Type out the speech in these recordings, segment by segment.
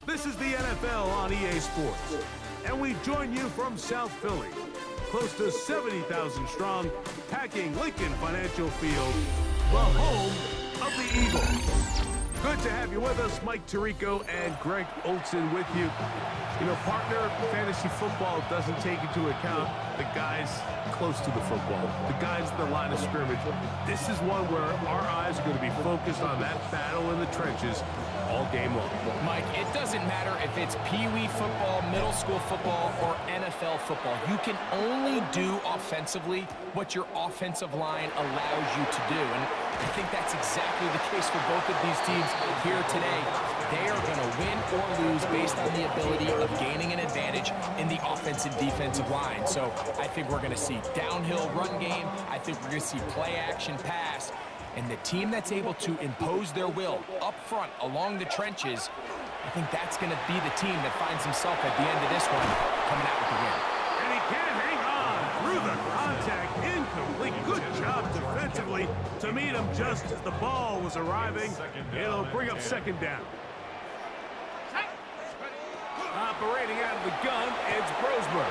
This is the NFL on EA Sports, and we join you from South Philly, close to 70,000 strong, packing Lincoln Financial Field, the home of the Eagles. Good to have you with us. Mike Tirico and Greg Olson with you. You know, partner, fantasy football doesn't take into account the guys close to the football, the guys at the line of scrimmage. This is one where our eyes are going to be focused on that battle in the trenches all game long. Mike, it doesn't matter if it's Pee-wee football, middle school football, or NFL football. You can only do offensively what your offensive line allows you to do. And I think that's exactly the case for both of these teams here today. They are going to win or lose based on the ability of gaining an advantage in the offensive defensive line. So I think we're going to see downhill run game. I think we're going to see play action pass. And the team that's able to impose their will up front along the trenches, I think that's going to be the team that finds himself at the end of this one coming out with the win. And he can't hang on through the contact. Incomplete. Good job defensively to meet him just as the ball was arriving. It'll bring up second down. Operating out of the gun, it's Brosmer.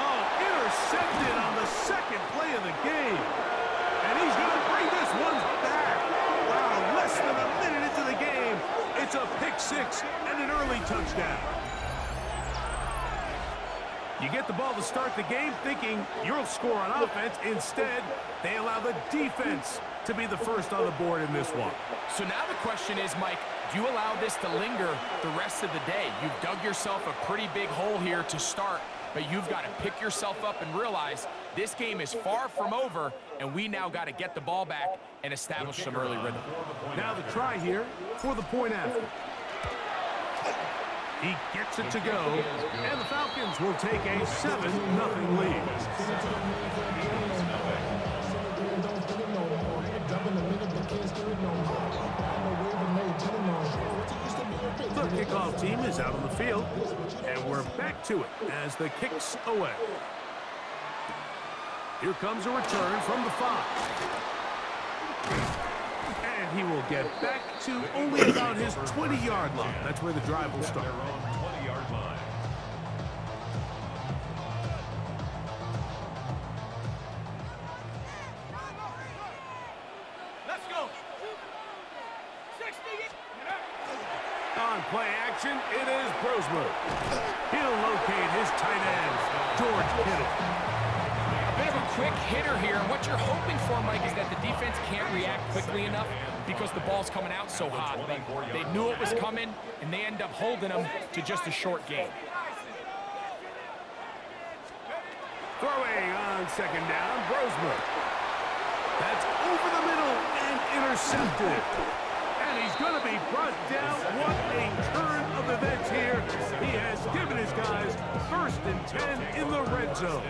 Oh, intercepted on the second play of the game. And he's going to bring this one back. Wow, less than a minute into the game. It's a pick six and an early touchdown. You get the ball to start the game thinking you'll score on offense. Instead, they allow the defense to be the first on the board in this one. So now the question is, Mike, do you allow this to linger the rest of the day? You've dug yourself a pretty big hole here to start, but you've got to pick yourself up and realize this game is far from over, and we now got to get the ball back and establish some early rhythm. Now the try here for the point after. He gets it to go, and the Falcons will take a 7-0 lead. The kickoff team is out on the field, and we're back to it as the kick's away. Here comes a return from the 5. And he will get back to only about his 20-yard line. That's where the drive will start. Let's go. 60. On play action, it is Brosmer. He'll locate his tight end, George Kittle. A bit of a quick hitter here, and what you're hoping for, Mike, is that the defense can't react quickly enough because the ball's coming out so hot. They knew it was coming, and they end up holding them to just a short gain. Throwing on second down, Brosmer. That's over the middle and intercepted. And he's going to be brought down. What a turn of events here. He has given his guys 1st and 10 in the red zone.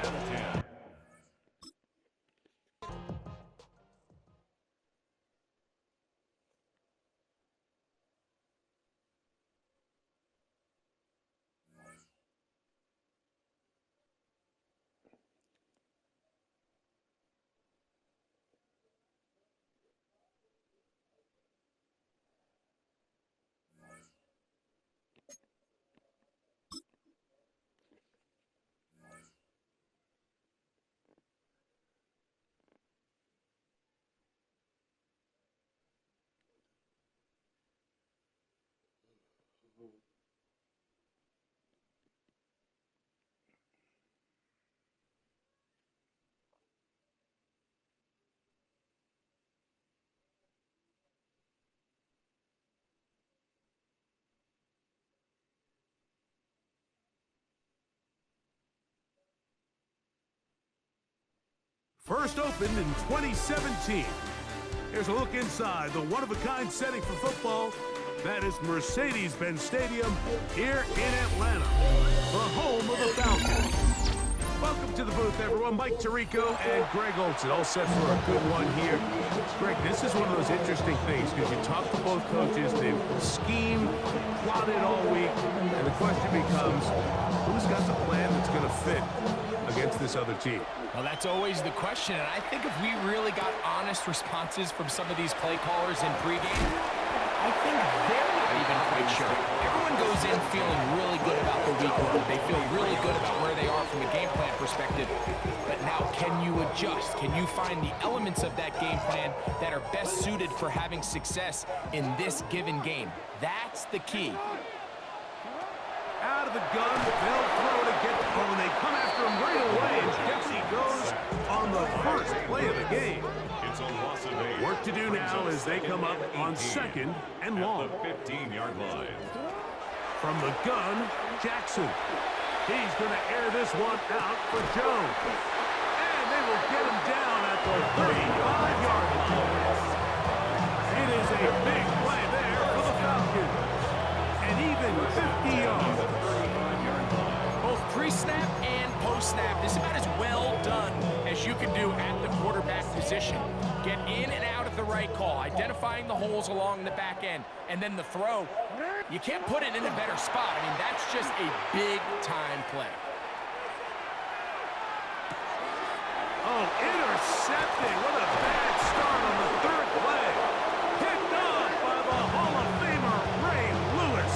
First opened in 2017. Here's a look inside the one-of-a-kind setting for football. That is Mercedes-Benz Stadium here in Atlanta, the home of the Falcons. Welcome to the booth, everyone. Mike Tirico and Greg Olson, all set for a good one here. Greg, this is one of those interesting things because you talk to both coaches. They've schemed, plotted all week, and the question becomes, who's got the plan that's going to fit against this other team? Well, that's always the question, and I think if we really got honest responses from some of these play callers in pregame, I I think they're not even quite sure. Everyone goes in feeling really good about the week one. They feel really good about where they are from a game plan perspective. But now, can you adjust? Can you find the elements of that game plan that are best suited for having success in this given game? That's the key. Out of the gun, they'll throw to get the ball, and they come after him right away, and Jesse goes on the first play of the game. Work to do now as they come up on 2nd and long. 15-yard line. From the gun, Jackson. He's going to air this one out for Jones. And they will get him down at the 35-yard line. It is a big play there for the Falcons. And even 50 yards. Both pre-snap and post-snap. This is about as well done as you can do at the quarterback position. Get in and out of the right call, identifying the holes along the back end, and then the throw. You can't put it in a better spot. I mean, that's just a big-time play. Oh, intercepting. What a bad start on the 3rd play. Picked off by the Hall of Famer, Ray Lewis.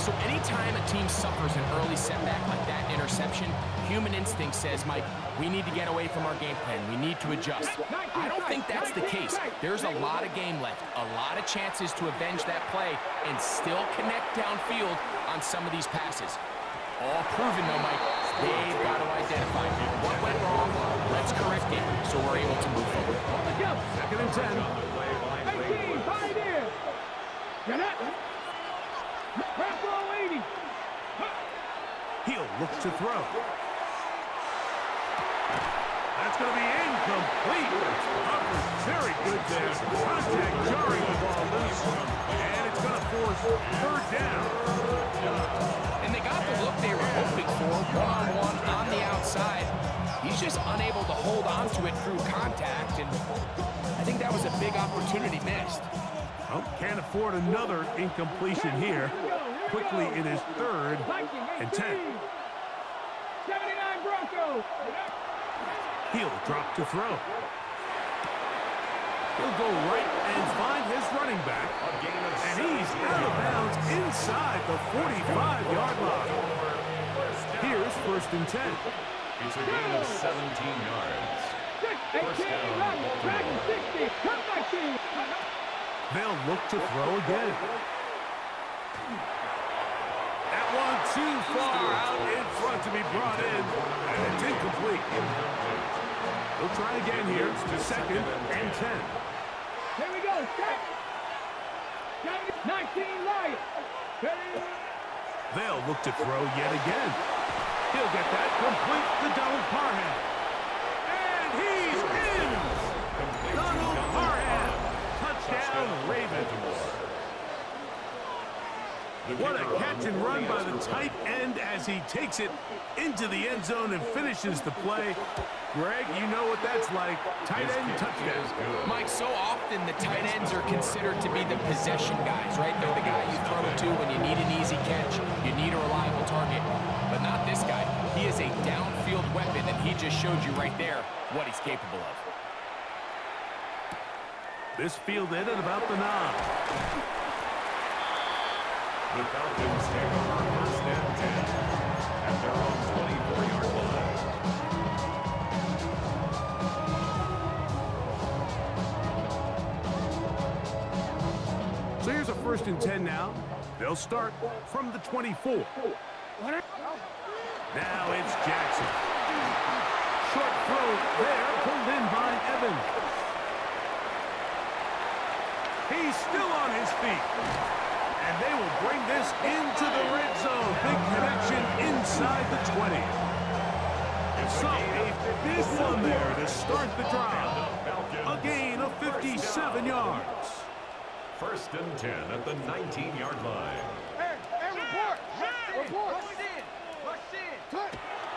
So anytime a team suffers an early setback like that interception, human instinct says, Mike, we need to get away from our game plan. We need to adjust. I don't think that's the case. There's a lot of game left, a lot of chances to avenge that play and still connect downfield on some of these passes. All proven, though, Mike. They've got to identify what went wrong. Let's correct it so we're able to move forward. 2nd and 10. 18, find in. Get it. Wrap roll 80. He'll look to throw. That's going to be incomplete. Very good there. Contact jarring the ball loose. And it's going to force 3rd down. And they got the look they were hoping for, one-on-one on the outside. He's just unable to hold on to it through contact, and I think that was a big opportunity missed. Oh, can't afford another incompletion here. Quickly, it is 3rd and 10. 79 Broncos. He'll drop to throw. He'll go right and find his running back. And he's out of bounds inside the 45-yard line. Here's 1st and 10. It's a gain of 17 yards. First down, Baltimore. They'll look to throw again. That one too far out in front to be brought in. And it's incomplete. We'll try again here. It's 2nd and 10. Here we go. Set. 19 Lions. They'll look to throw yet again. He'll get that complete to Donald Parham. And he's in! Donald Parham. Touchdown, Ravens. What a catch and run by the tight end as he takes it into the end zone and finishes the play. Greg, you know what that's like. Tight end touchdown. Mike, so often the tight ends are considered to be the possession guys, right? They're the guy you throw it to when you need an easy catch, you need a reliable target. But not this guy. He is a downfield weapon, and he just showed you right there what he's capable of. This fielded at about the 9. The Falcons take over 1st and 10 at their own 24-yard line. So here's a 1st and 10 now. They'll start from the 24. Now it's Jackson. Short throw there, pulled in by Evans. He's still on his feet. And they will bring this into the red zone. Big connection inside the 20. So a big one there to start the drive. A gain of 57 yards. 1st and 10 at the 19-yard line. Hey, report. Report. Rush in.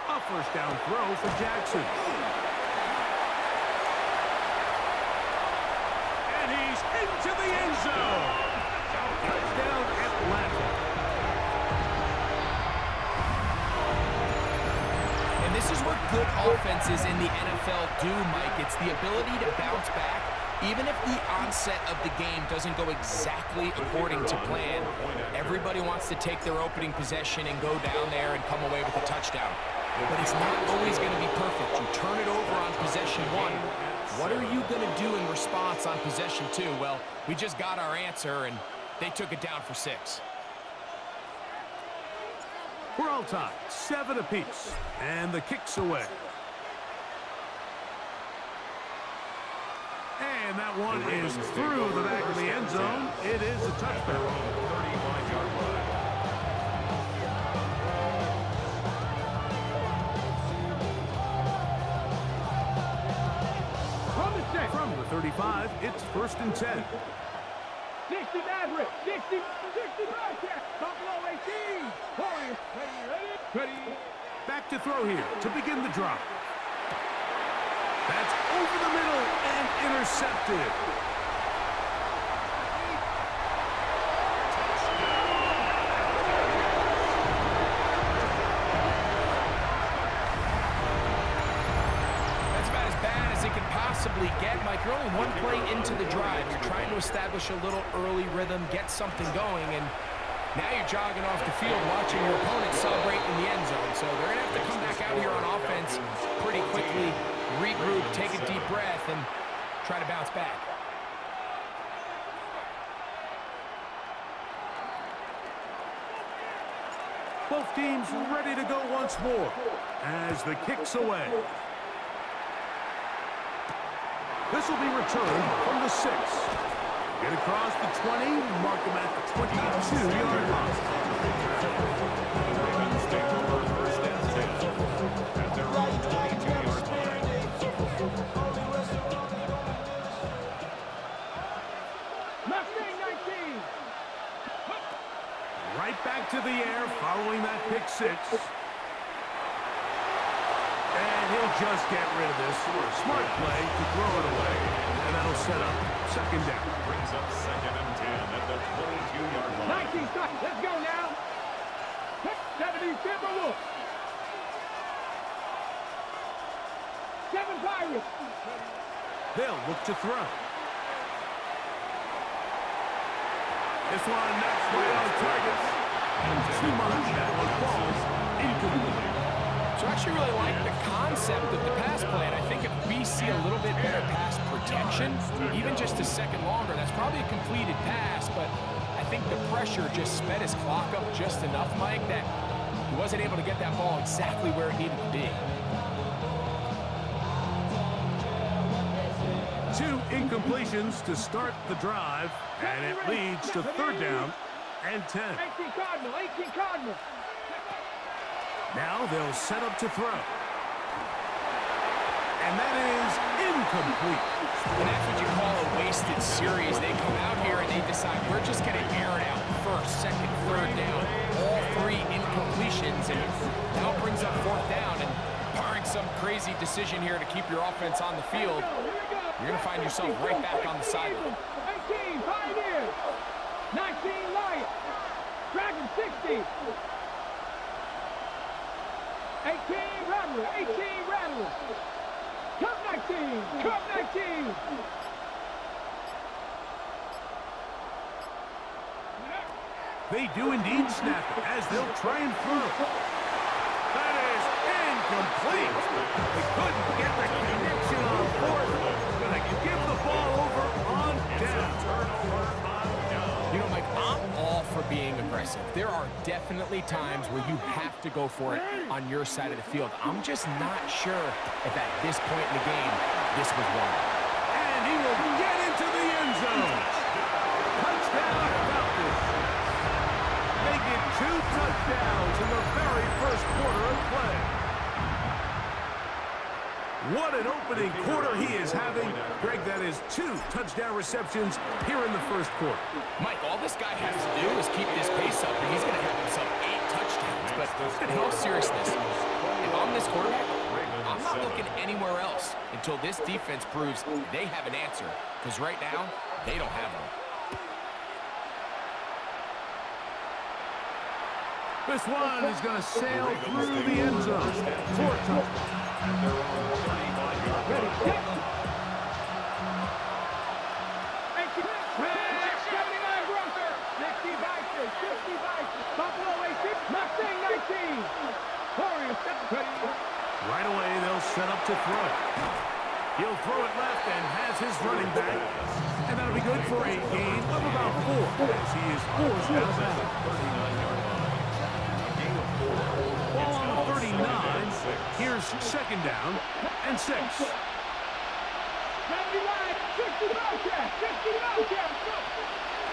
A 1st down throw for Jackson. And he's into the end zone. Touchdown, Atlanta. And this is what good offenses in the NFL do, Mike. It's the ability to bounce back Even if the onset of the game doesn't go exactly according to plan, everybody wants to take their opening possession and go down there and come away with a touchdown. But it's not always going to be perfect. You turn it over on possession 1. What are you going to do in response on possession 2? Well, we just got our answer, and they took it down for 6. We're all tied, 7 apiece, and the kick's away. And that one is through the back of the end zone. It is a touchdown. 35-yard line. From the 35, it's 1st and 10. 60 Maverick, 60 Bearcat, Buffalo 18. Warriors, ready. Back to throw here to begin the drive. That's over the middle and intercepted. That's about as bad as it can possibly get, Mike. You're only one play into the drive. You're trying to establish a little early rhythm, get something going, and now you're jogging off the field watching your opponent celebrate in the end zone. So they're going to have to come back out here on offense pretty quickly, regroup, take a deep breath, and try to bounce back. Both teams ready to go once more as the kick's away. This will be returned from the 6. Get across the 20, mark them at the 22-yard line. Ravens take over 1st and 10 at their own 22-yard line. Mustang 19. Right back to the air following that pick 6. And he'll just get rid of this. Smart play to throw it away. And that'll set up 2nd down. Brings up 2nd and 10 at the 22-yard line. 19 seconds. Let's go now. 70 Timberwolves. 7 Pirates. They'll look to throw. This one next right on target. And too much. That one falls incomplete. So I actually really like the concept of the pass play, and I think if we see a little bit better pass protection, even just a second longer, that's probably a completed pass, but I think the pressure just sped his clock up just enough, Mike, that he wasn't able to get that ball exactly where it needed to be. 2 incompletions to start the drive, and it leads to 3rd down and 10. 18 Cardinal, 18 Cardinal. Now they'll set up to throw. And that is incomplete. And that's what you call a wasted series. They come out here and they decide, we're just going to air it out 1st, 2nd, 3rd down. All 3 incompletions, and now brings up 4th down. And barring some crazy decision here to keep your offense on the field, you're going to find yourself right back on the sideline. 18 Pioneers. 19 Lions. Dragon 60. 18 Rattler, 18 Rattler. Cup 19, Cup 19. They do indeed snap it as they'll try and throw. That is incomplete. They couldn't get the connection on 4th. Gonna give the ball over on down. You know, Mike, I'm all for being aggressive. There are definitely times where you have to go for it on your side of the field. I'm just not sure if at this point in the game, this was one. And he will get into the end zone. Touchdown, Falcons. Make it 2 touchdowns in the very first quarter of play. What an opening quarter he is having. Greg, that is 2 touchdown receptions here in the first quarter. Mike, all this guy has to do is keep this pace up, and he's going to have himself 8 touchdowns. But in all seriousness, if I'm this quarterback, I'm not looking anywhere else until this defense proves they have an answer. Because right now, they don't have one. This one is going to sail through the end zone. 4 touchdowns. Ready, set. his running back. And that'll be good for a gain of about 4 as he is forced out of bounds. 39-yard line. A gain of 4. Ball on the 39. Here's second down and 6. 60 Wildcats, 60 Wildcats, go!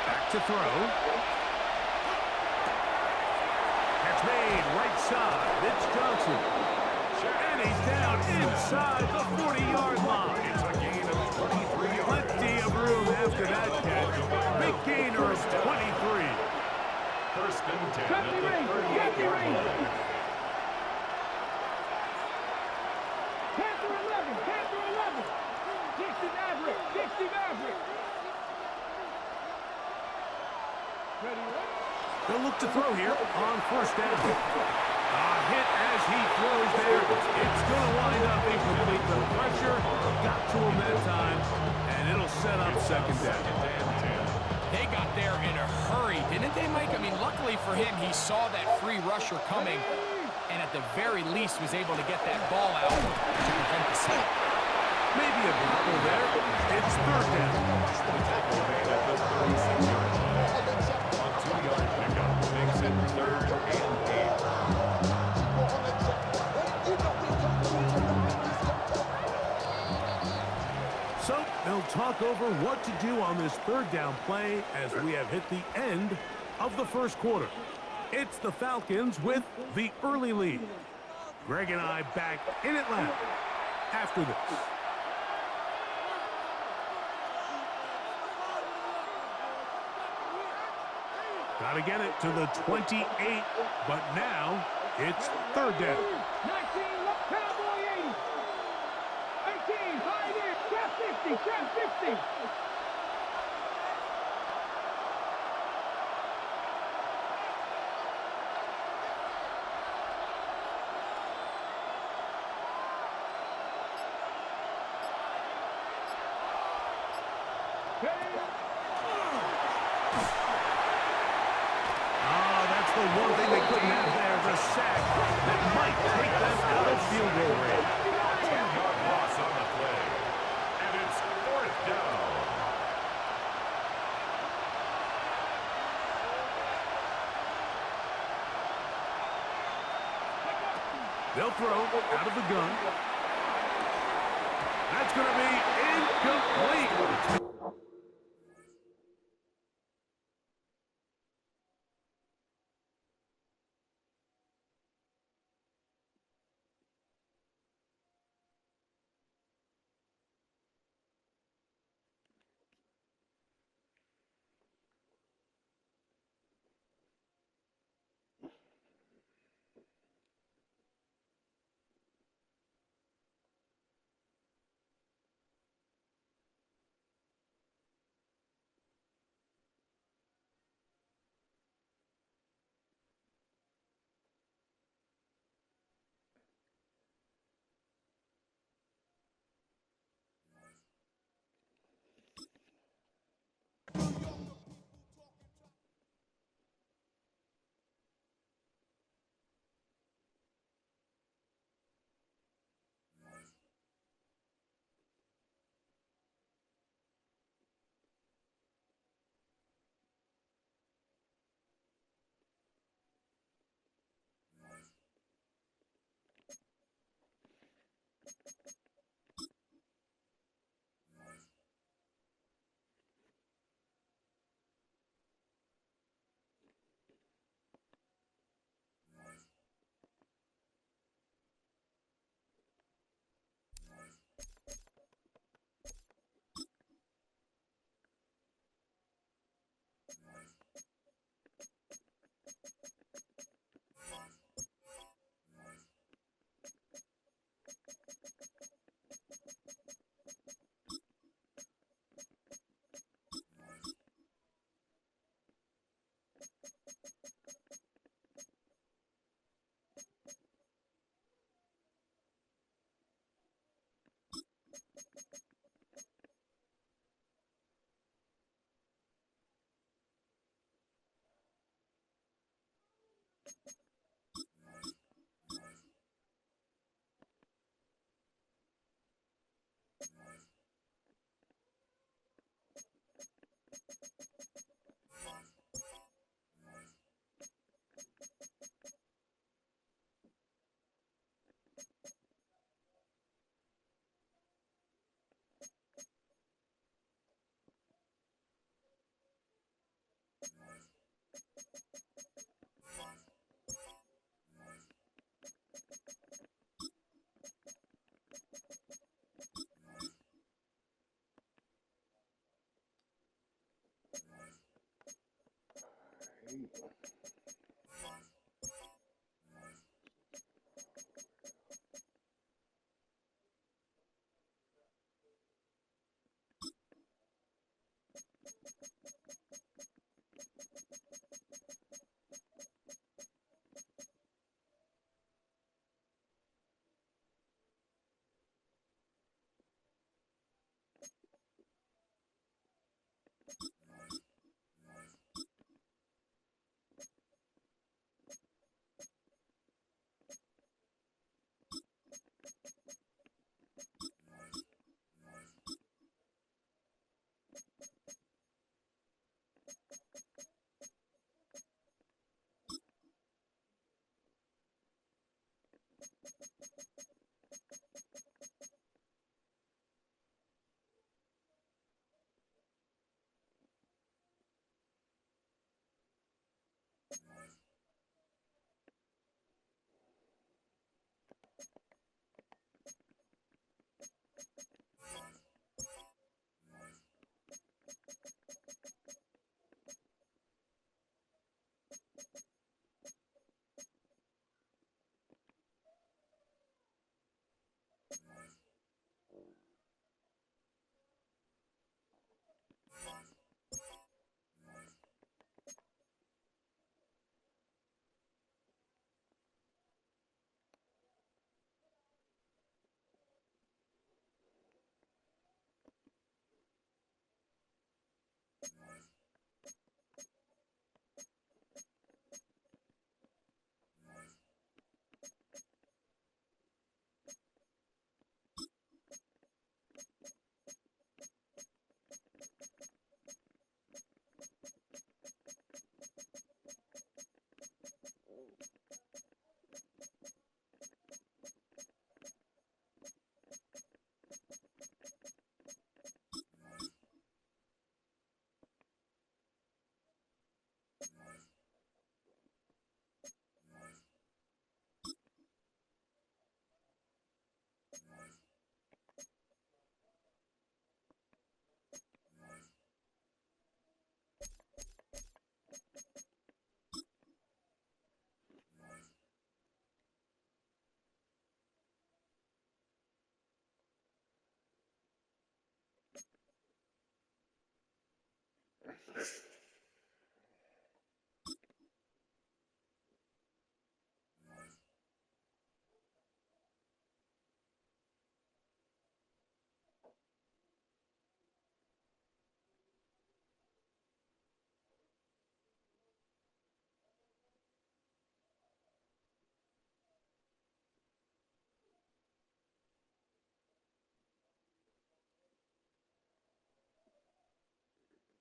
Back to throw. Catch made right side. It's Johnson. And he's down inside the 40-yard line. It's a gain of 23 yards. Plenty of room after that catch. Big gainer of 23. First and 10 Cut the ring, cut the ring. Panther 11, Panther 11. Dixie Maverick, Dixie Maverick. Ready, ready. They'll look to throw here on first down. A hit as he throws there. It's going to wind up incomplete. The pressure got to him that time, and it'll set up second down. They got there in a hurry, didn't they, Mike? I mean, luckily for him, he saw that free rusher coming, and at the very least was able to get that ball out to prevent the sack. Maybe a couple there. It's third down. The tackle made at the 36-yard line. On 2-yard pickup makes it 3rd and 8. So they'll talk over what to do on this third down play as we have hit the end of the first quarter. It's the Falcons with the early lead. Greg and I back in Atlanta after this. Got to get it to the 28, but now it's third down. 19, Cowboy 80. 18, Pioneer, trap 50, trap 50. The one thing they couldn't have there, the sack that might take them out of field goal range. 10-yard loss on the play. And it's 4th down. They'll throw out of the gun. That's going to be incomplete.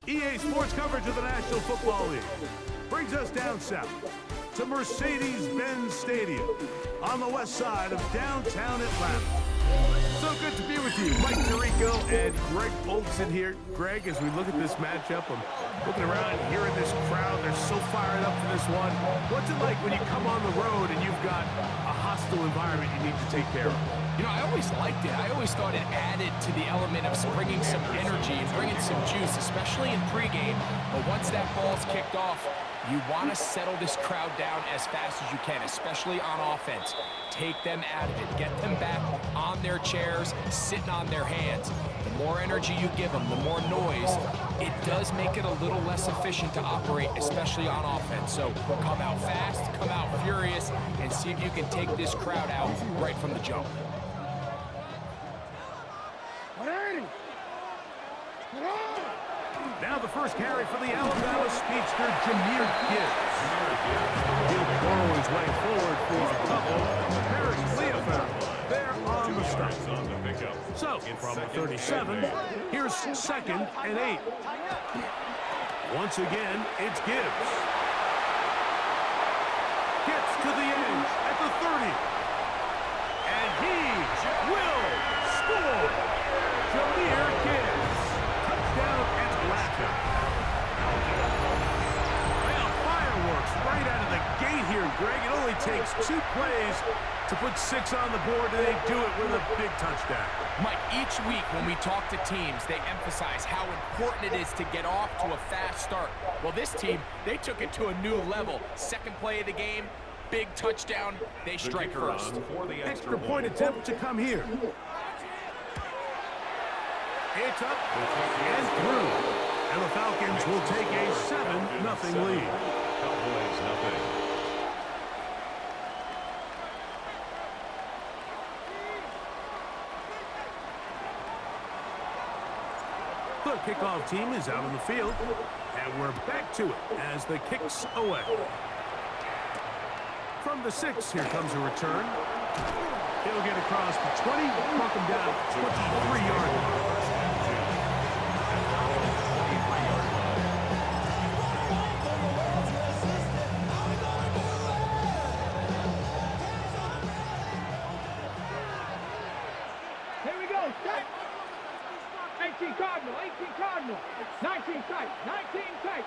EA Sports coverage of the National Football League brings us down south to Mercedes-Benz Stadium on the west side of downtown Atlanta. So good to be with you. Mike Tirico and Greg Olson here. Greg, as we look at this matchup, I'm looking around, hearing this crowd. They're so fired up for this one. What's it like when you come on the road and you've got a hostile environment you need to take care of? You know, I always liked it. I always thought it added to the element of bringing some energy and bringing some juice, especially in pregame. But once that ball's kicked off, you want to settle this crowd down as fast as you can, especially on offense. Take them out of it. Get them back on their chairs, sitting on their hands. The more energy you give them, the more noise, it does make it a little less efficient to operate, especially on offense. So come out fast, come out furious, and see if you can take this crowd out right from the jump. Now the first carry for the Alabama speedster, Jahmyr Gibbs. He'll burrow his way forward for a couple. Paris Cleophas there on the stop. So, from the 37, here's 2nd and 8. Once again, it's Gibbs. Gets to the edge at the 30. And he will score. Jahmyr Gibbs. Touchdown Atlanta. Well, fireworks right out of the gate here, Greg. It only takes 2 plays to put 6 on the board, and they do it with a big touchdown. Mike, each week when we talk to teams, they emphasize how important it is to get off to a fast start. Well, this team, they took it to a new level. 2nd play of the game, big touchdown, they strike first. Extra point attempt to come here. It's up and through. And the Falcons will take a 7-0 lead. Cowboys, nothing. The kickoff team is out on the field, and we're back to it as the kick's away. From the 6, here comes a return. He'll get across the 20, knock him down 23-yard line. Here we go. Set. 18 Cardinal. 18 Cardinal. 19 tight. 19 tight.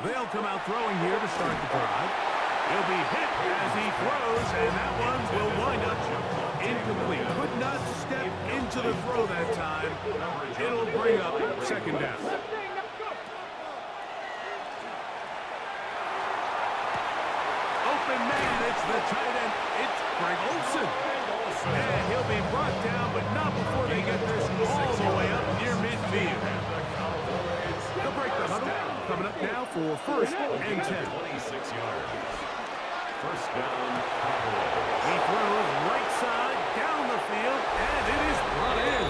They'll come out throwing here to start the drive. He'll be hit as he throws, and that one will wind up incomplete. Could not step into the throw that time. It'll bring up 2nd down. Open man, it's the tight end. It's Greg Olson. And he'll be brought down, but not before they get this all the way up near midfield. They'll break the huddle. Coming up now for 1st and 10. 26 yards. 1st down, Cowboys. He throws right side down the field, and it is brought in.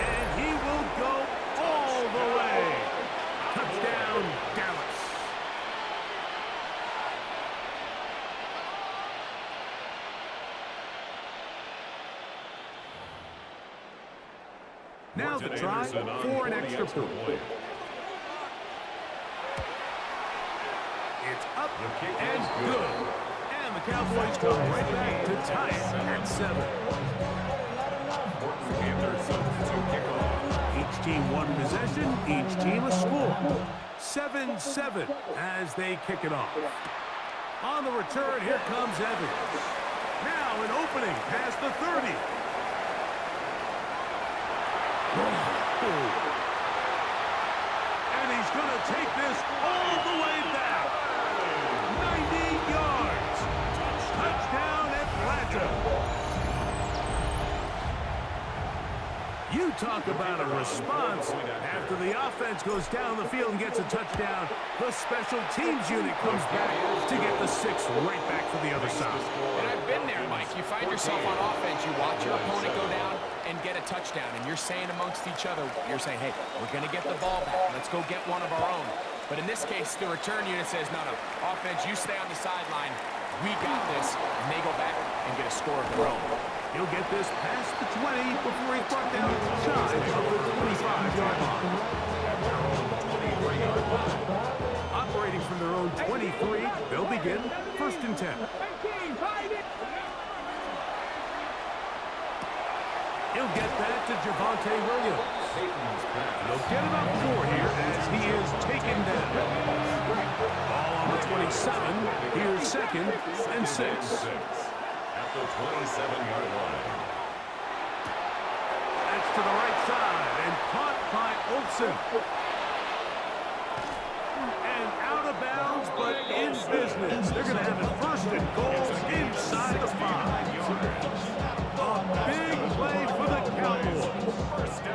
And he will go all the way. Touchdown, Dallas. Now the try for an extra point. It's up and good. And the Cowboys come right back to tie it at 7. Each team one possession, each team a score. 7-7 as they kick it off. On the return, here comes Evans. Now an opening past the 30. And he's going to take this all the way back. 90 yards. Touchdown, Atlanta. You talk about a response. After the offense goes down the field and gets a touchdown, the special teams unit comes back to get the 6 right back for the other side. And I've been there, Mike. You find yourself on offense, you watch your opponent go down and get a touchdown, and you're saying amongst each other, you're saying, hey, we're going to get the ball back. Let's go get one of our own. But in this case, the return unit says, no, offense, you stay on the sideline. We got this, and they go back and get a score of their own. He'll get this past the 20 before he's brought down shy of the 25-yard line. Operating from their own 23, they'll begin 1st and 10. He'll get that to Javonte Williams. They'll get about 4 here as he is taken down. Ball on the 27. Here's 2nd and 6. At the 27-yard line. That's to the right side and caught by Olsen. And out of bounds, but in business. They're going to have it 1st and goal inside the 5. A big play for the Cowboys.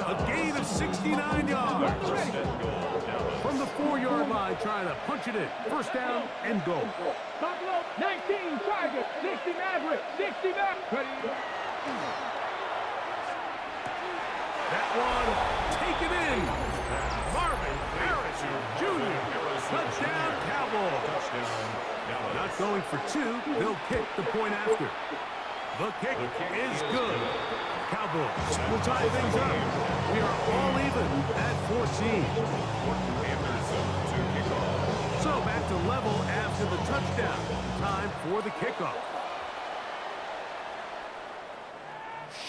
A gain of 69 yards. From the 4-yard line, trying to punch it in. 1st down and goal. Buffalo, 19 targets, 60 Mavericks, 60 Mavericks. That one taken in. Marvin Harrison Jr. Touchdown Cowboys. Not going for 2. They'll kick the point after. The kick is good. Cowboys will tie things up. We are all even at 14. So back to level after the touchdown. Time for the kickoff.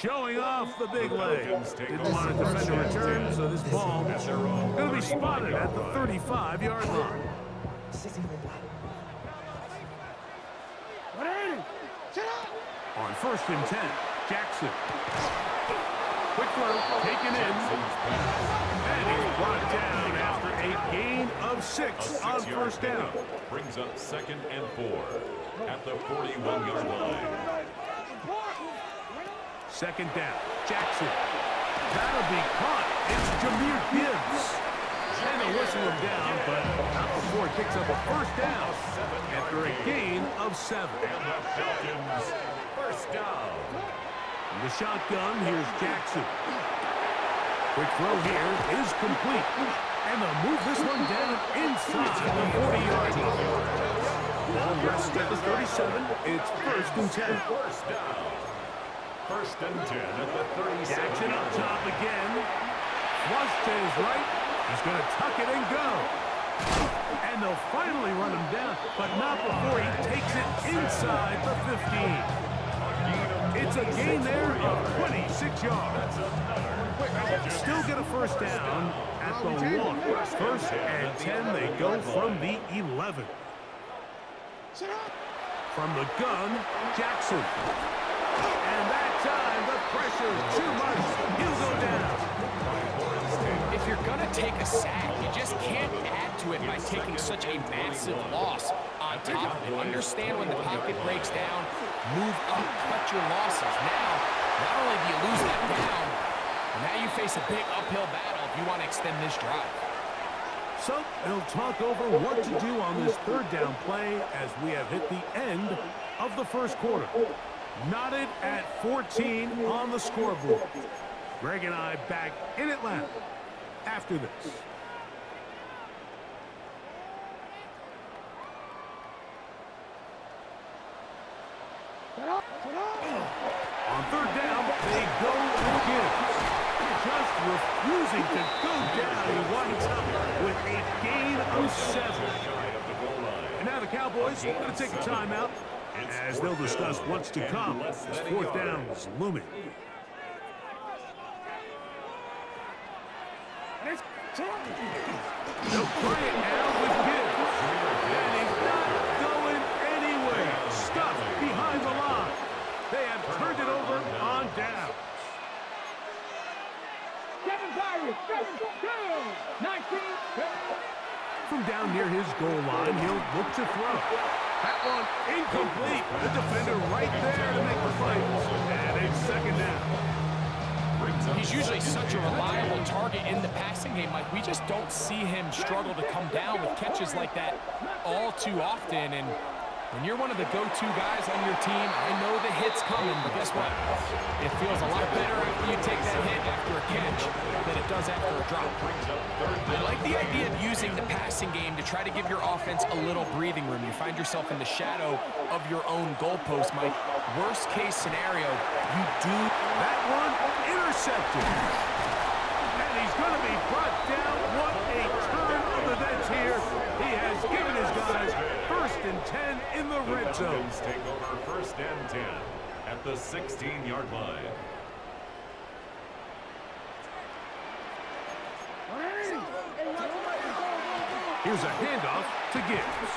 Showing off the big leg. Didn't want to defend a return, so this ball going to be spotted at the 35-yard line. On 1st and 10, Jackson. Quick throw, taken in. And he's brought down after a gain of 6 on 1st down. Brings up 2nd and 4 at the 41-yard line. 2nd down, Jackson. That'll be caught. It's Jahmyr Gibbs. And they'll whistle him down, but not before he picks up a 1st down after a gain of 7. And the Falcons, 1st down. In the shotgun, here's Jackson. Quick throw here is complete. And they'll move this one down inside the 40-yard line. Ball rests at the 37. It's 1st and 10. 1st down. 1st and 10 at the 37. Jackson up top again. Flush to his right. He's going to tuck it and go. And they'll finally run him down, but not before he takes it inside the 15. It's a gain there of 26 yards. Still get a 1st down at the 1. 1st and 10, they go from the 11. From the gun, Jackson. And that time, the pressure too much. He'll go down. If you're going to take a sack, you just can't add to it by taking such a massive loss on top of it. Understand when the pocket breaks down, move up, cut your losses. Now, not only do you lose that down, but now you face a big uphill battle if you want to extend this drive. So they'll talk over what to do on this 3rd down play as we have hit the end of the 1st quarter. Knotted at 14 on the scoreboard. Greg and I back in Atlanta after this. On 3rd down, they go again. Just refusing to go down. He winds up with a gain of 7. And now the Cowboys are going to take a timeout as they'll discuss what's to come as 4th down is looming. They'll play it now with Gibbs. And he's not going anywhere. Stuffed behind the line. They have turned it over on down. 7 Pirates, 19. From down near his goal line, he'll look to throw. That one incomplete. The defender right there to make the fight. And it's 2nd down. He's usually such a reliable target in the passing game, Mike. We just don't see him struggle to come down with catches like that all too often. And when you're one of the go-to guys on your team, I know the hit's coming, but guess what? It feels a lot better after you take that hit after a catch than it does after a drop. I like the idea of using the passing game to try to give your offense a little breathing room. You find yourself in the shadow of your own goalpost, Mike. Worst case scenario, you do that one intercepted. And he's going to be brought down. What a turn of events here. He has given his guys 1st and 10 in the red zone. Take over 1st and 10 at the 16-yard line. Here's a handoff to Gibbs.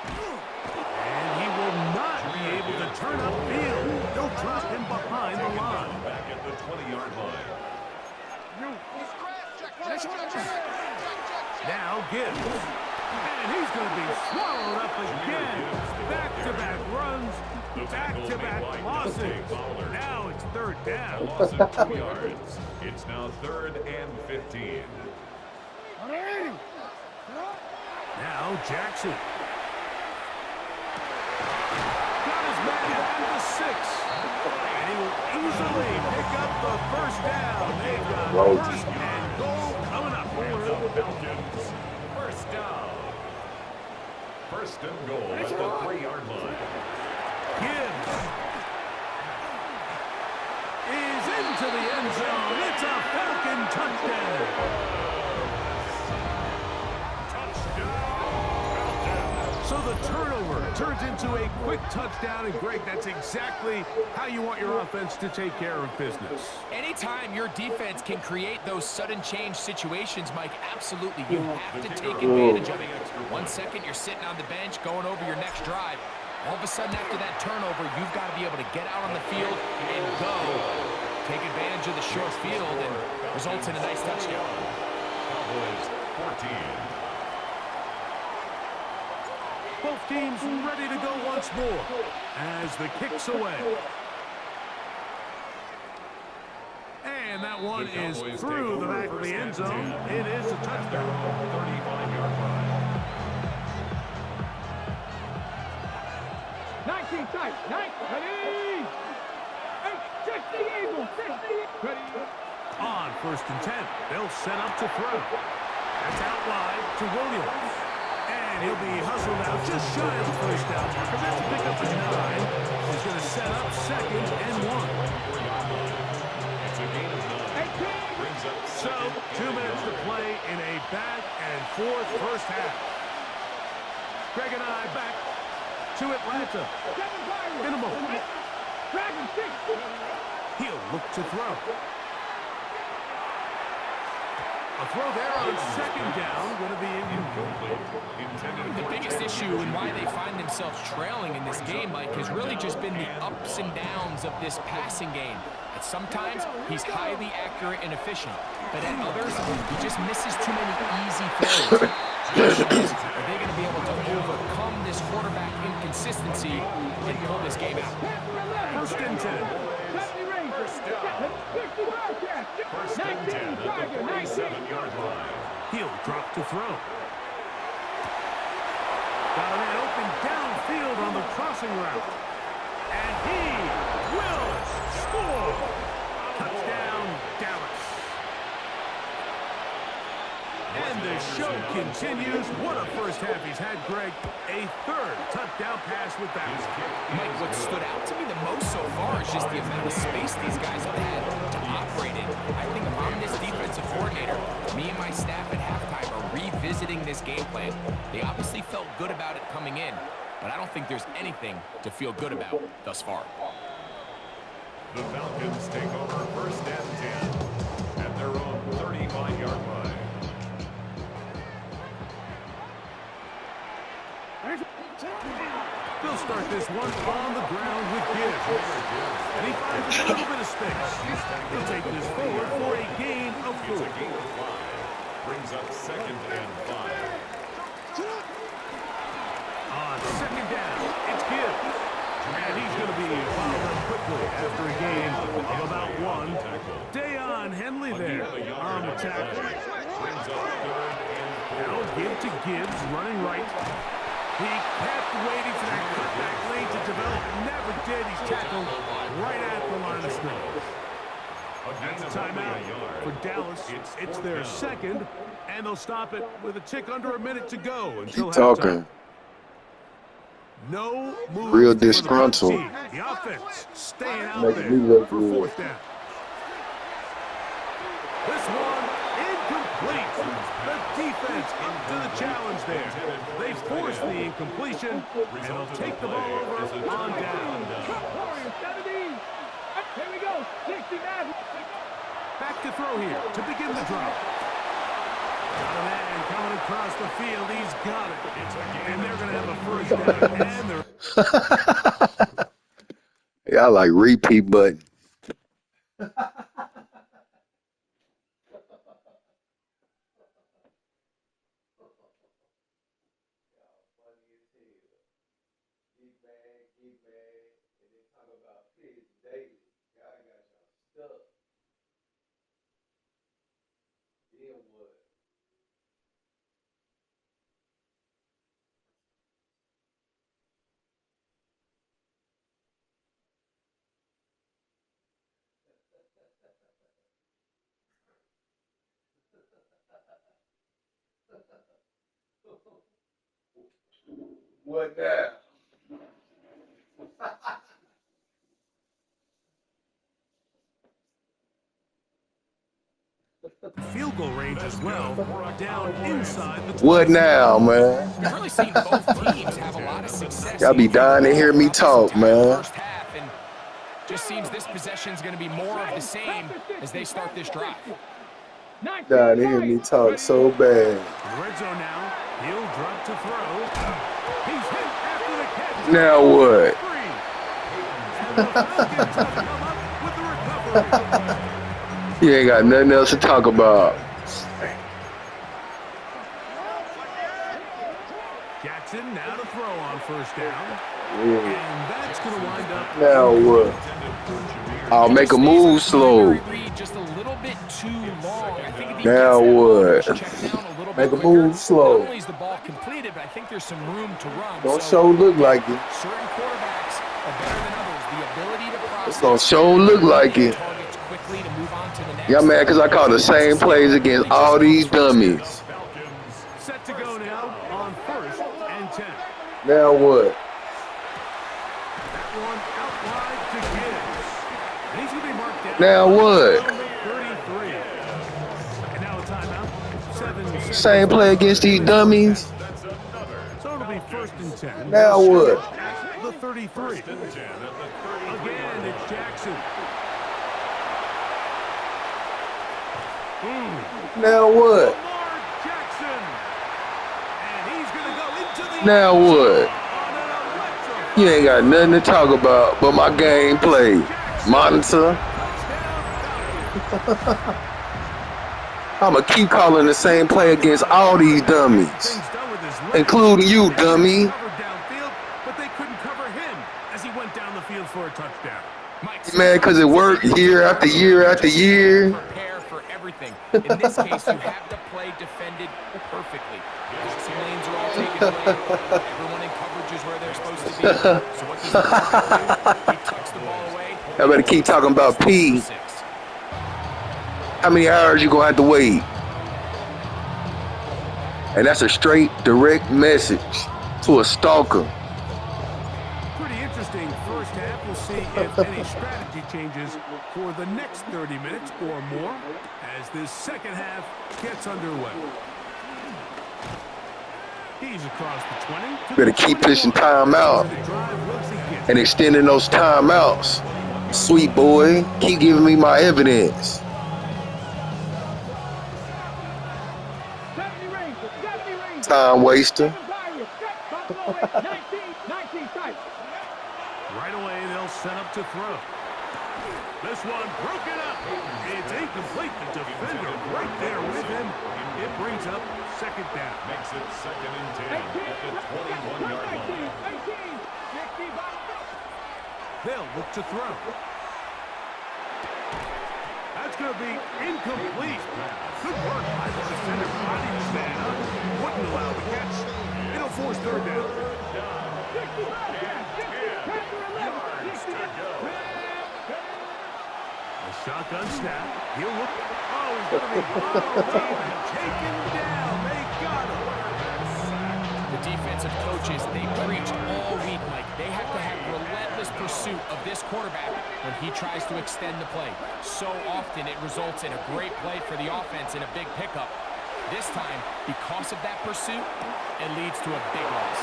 And he will not be able to turn upfield. They'll drop him behind the line. Back at the 20-yard line. Now Gibbs. And he's going to be swallowed up again. Back-to-back runs, back-to-back losses. Now it's 3rd down. Loss of 2 yards. It's now 3rd and 15. Now Jackson. Got his man at the 6. And he will easily pick up the 1st down. They've got 1st and goal coming up. The Falcons. 1st down. 1st and goal at the 3-yard line. Gibbs is into the end zone. It's a Falcon touchdown. So the turnover turns into a quick touchdown, and Greg, that's exactly how you want your offense to take care of business. Anytime your defense can create those sudden change situations, Mike, absolutely, you have to take advantage of it. 1 second, you're sitting on the bench, going over your next drive. All of a sudden, after that turnover, you've got to be able to get out on the field and go. Take advantage of the short field, and results in a nice touchdown. Cowboys 14. Both teams ready to go once more as the kick's away. And that one is through the back of the end zone. It is a touchdown. 35-yard line. 19 tight, 9, ready! 60 Eagles, 60, ready! On 1st and 10, they'll set up to throw. That's out wide to Williams. And he'll be hustled out just shy of the 1st down marker. That's a pick up at 9. He's going to set up 2nd and 1. It's a gain of 9. Brings up So, 2 minutes to play in a back and forth 1st half. Greg and I back to Atlanta. In a moment. He'll look to throw. A throw there on 2nd down, going to be incomplete. The biggest issue and why they find themselves trailing in this game, Mike, has really just been the ups and downs of this passing game. At sometimes, he's highly accurate and efficient, but at others, he just misses too many easy throws. The question is, are they going to be able to overcome this quarterback inconsistency and pull this game out? 1st and 10. First and 10 at the 47-yard line. He'll drop to throw. Got a man open downfield on the crossing route. And he will score. Touchdown, Dallas. And the show continues. What a 1st half he's had, Greg. A 3rd touchdown pass with that. Mike, what stood out to me the most so far is just the amount of space these guys have had to operate in. I think if I'm this defensive coordinator, me and my staff at halftime are revisiting this game plan. They obviously felt good about it coming in, but I don't think there's anything to feel good about thus far. The Falcons take over 1st and 10 at their own 35-yard line. They'll start this one on the ground with Gibbs. And he finds a little bit of space. He'll take this forward for a gain of 4. It's a gain of 5. Brings up 2nd and 5. On 2nd down, it's Gibbs. And he's going to be followed up quickly after a gain of about 1. Dayon Henley there on the tackle. Now give to Gibbs, running right. He kept waiting for that cutback lane to develop. Never did. He's tackled right at the line of scrimmage. That's a timeout for Dallas. It's their second, and they'll stop it with a tick under a minute to go until halftime. No move. Real disgruntled. The offense staying out there for fourth down. This one incomplete. The defense up to the challenge there. They force the incompletion, and they'll take the ball over on down. Here we go. 69. Back to throw here to begin the drive. Got a man coming across the field. He's got it. And they're going to have a first down. And they're... Y'all like repeat button. What now? Field goal range as well, down inside the 20. What now, man? You've really seen both teams have a lot of success. Y'all be dying to hear me talk, man. First half, and just seems this possession is going to be more of the same as they start this drive. Dying to hear me talk so bad. Red zone now. He'll drop to throw. He's hit after the catch. Now what? And the Falcons have come up with the recovery. You ain't got nothing else to talk about. Jackson now to throw on first down. And that's going to wind up. Now what? I'll make a move slow. Just a little bit too long. I think if he Now gets that what? check down a little Make bit a move quicker, slow. Not only is the ball completed, but I think there's some room to run. Don't So show look like it. certain quarterbacks are better than others. The ability to process. It's gonna show look like it. Targets quickly to move on to the next. Yeah, man, because I call the same plays against all these dummies. Set to go now on first and 10. Now what? That one out wide to Gibbs. And he's going to be marked down. Now what? 33. And now a timeout. 7 seconds. Same play against these dummies. So it'll be first and 10. Now what? At the 33. Again, it's Jackson. Now what? Lamar Jackson. And he's going to go into the Now what? on an electric You ain't got nothing to talk about but my gameplay. Monitor. I'ma keep calling the same play against all these dummies, things done with his leg. including you, dummy. Covered downfield, but they couldn't cover him as he went down the field for a touchdown. Man, because it worked year after year after year. Prepare for everything. In this case, you have the play defended perfectly. Some lanes are all taken away. Everyone in coverage is where they're supposed to be. So what does the quarterback do? He tucks the ball away. I better keep talking about P. How many hours you gonna have to wait? And that's a straight, direct message to a stalker. Pretty interesting first half. We'll see if any strategy changes for the next 30 minutes or more as this second half gets underway. He's across the 20. Better keep pushing time out The drive will begin. and extending those timeouts. Sweet boy, keep giving me my evidence. 70 Rangers. 70 Rangers. Time waster. 19 tight. Right away, they'll set up to throw. This one broken up. It's incomplete. The defender right there with him. It brings up second down. Makes it second and 10 at the 21-yard line. 19. 19. They'll look to throw. That's going to be incomplete. Good work by the defender. Body to stand up. Wouldn't allow the catch. It'll force third down. A shotgun snap. He'll look. Oh, he's going to be taken down. They got him. The defensive coaches, they preached all week, Mike. They have to have relentless pursuit of this quarterback when he tries to extend the play. So often it results in a great play for the offense and a big pickup. This time, because of that pursuit, it leads to a big loss.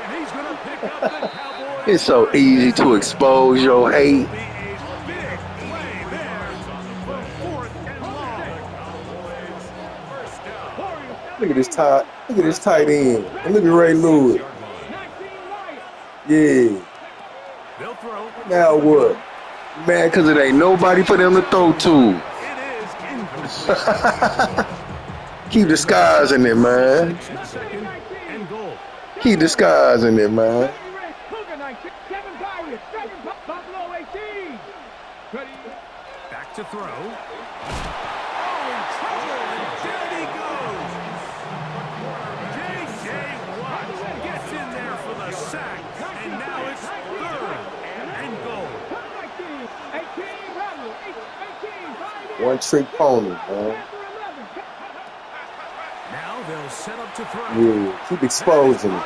And he's going to pick up the Cowboys. It's so easy to expose your hate. Look at this tight. Look at this tight end. And look at Ray Lewis. Yeah. They'll throw. Now what? Man, because it ain't nobody for them to throw to. It is incomplete. Keep the skies in there, man. Second and goal. Keep the skies in there, man. Back to throw. Oh, in trouble, and down he goes. J.J. Watt gets in there for the sack, and now it's third and goal. One trick pony, man. Now they'll set up to throw. Yeah, keep exposing it. And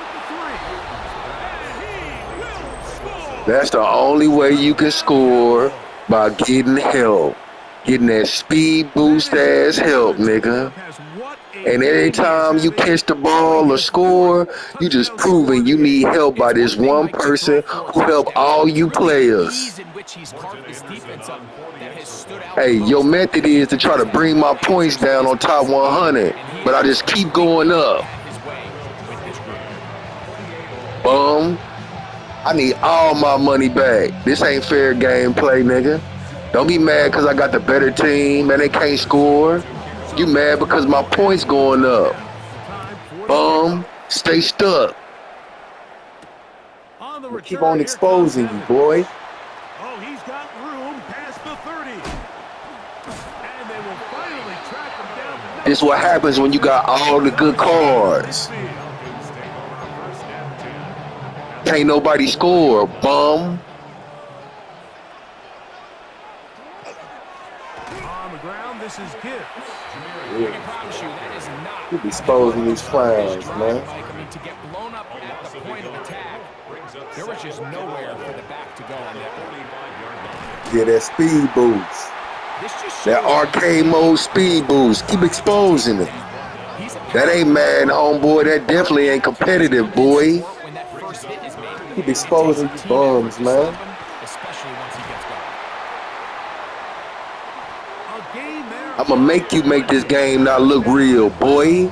he will score. That's the only way you can score, by getting help. Getting that speed boost ass help, nigga. And every time you catch the ball or score, you just proving you need help by this one person who helped all you players. Hey, your method is to try to bring my points down on top 100, but I just keep going up. Bum. I need all my money back. This ain't fair gameplay, nigga. Don't be mad because I got the better team and they can't score. You mad because my points going up. Bum. Stay stuck. Keep on exposing you, boy. Oh, he's got room past the 30. And they will finally track him down. This is what happens when you got all the good cards. Can't nobody score, bum. On the ground, this is Gibbs. I can promise you that is not. Keep exposing these clowns, man. I mean, to get blown up at the point of attack, there was just nowhere for the back to go on that one. Yeah, that speed boost. This just That arcade mode speed boost. Keep exposing it. That ain't mad, homeboy. That definitely ain't competitive, boy. Keep exposing these bums, man. Especially once he gets going. I'ma make you make this game not look real, boy.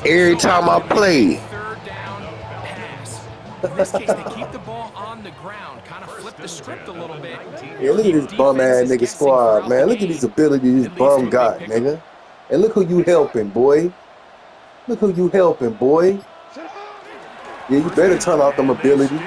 Every time I play. Third down pass. In this case, they keep the ball on the ground, kind of flip the script a little bit. Yeah, look at this bum ass nigga squad, man. Look at these abilities this bum got, nigga. And look who you helping, boy. Look who you helping, boy. Yeah, you better turn off them abilities.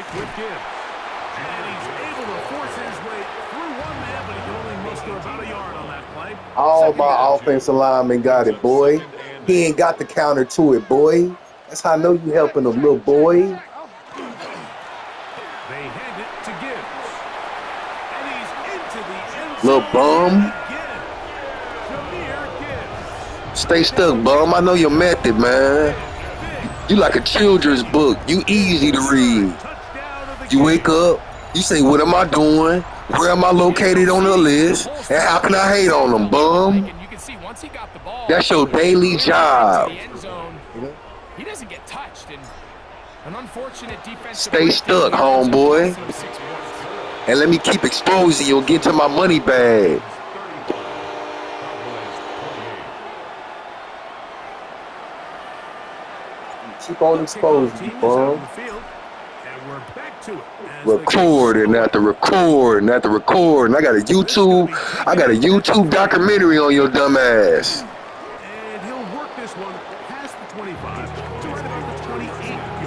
All my offensive linemen got it, boy. He ain't got the counter to it, boy. That's how I know you helping them, little boy. They hand it to Gibbs. And he's into the end zone. Little bum. Stay stuck, bum. I know your method, man. You like a children's book. You easy to read. You wake up, you say, what am I doing? Where am I located on the list? And how can I hate on them, bum? That's your daily job. He doesn't get touched, and an unfortunate defensive. Stay stuck, homeboy. And let me keep exposing you and get to my money bag. Keep on exposing you, bum. Recording after recording after recording. I got a YouTube documentary on your dumb ass. And he'll work this one past the 25 to right about the 28.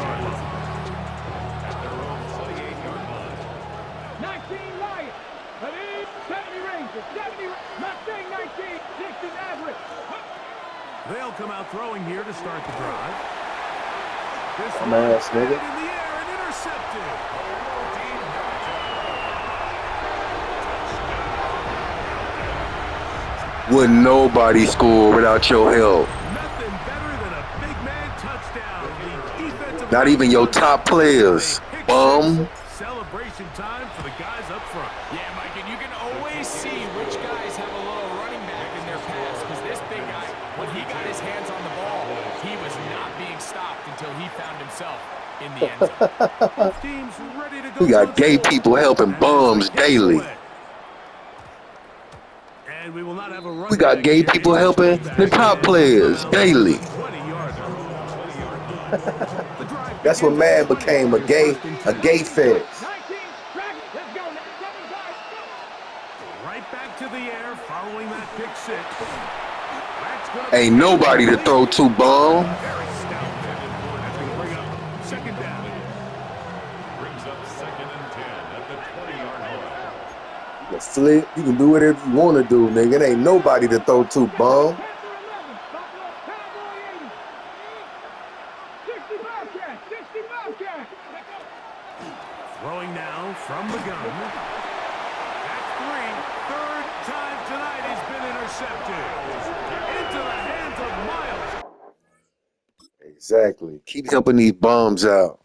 They'll come out throwing here to start the drive. This Dumb one ass nigga. in the air and intercepted. Wouldn't nobody score without your help. Nothing better than a big man touchdown. The defensive Not even your top players. Bum. Celebration time for the guys up front. Yeah, Mike, and you can always see which guys have a little running back in their pass because this big guy, when he got his hands on the ball, he was not being stopped until he found himself in the end zone. Teams ready to go. We got gay people helping bums daily. And we will not have a run. We got gay people helping the top players daily. 20-yard That's when Madden became a gay fest. 19, track, let's go, 75, right back to the air following that pick six. That's gonna Ain't nobody to throw to, bum. very stout. That's going to bring up second down. Brings up 2nd and 10 at the 20-yard line. You can flip. You can do whatever you want to do, nigga. It ain't nobody to throw to, bum. 10 for 11, Buffalo Cowboy 80. 65 catch, 65 catch. Throwing now from the gun. At 3, third time tonight he's been intercepted. Into the hands of Miles. Exactly. Keep helping these bums out.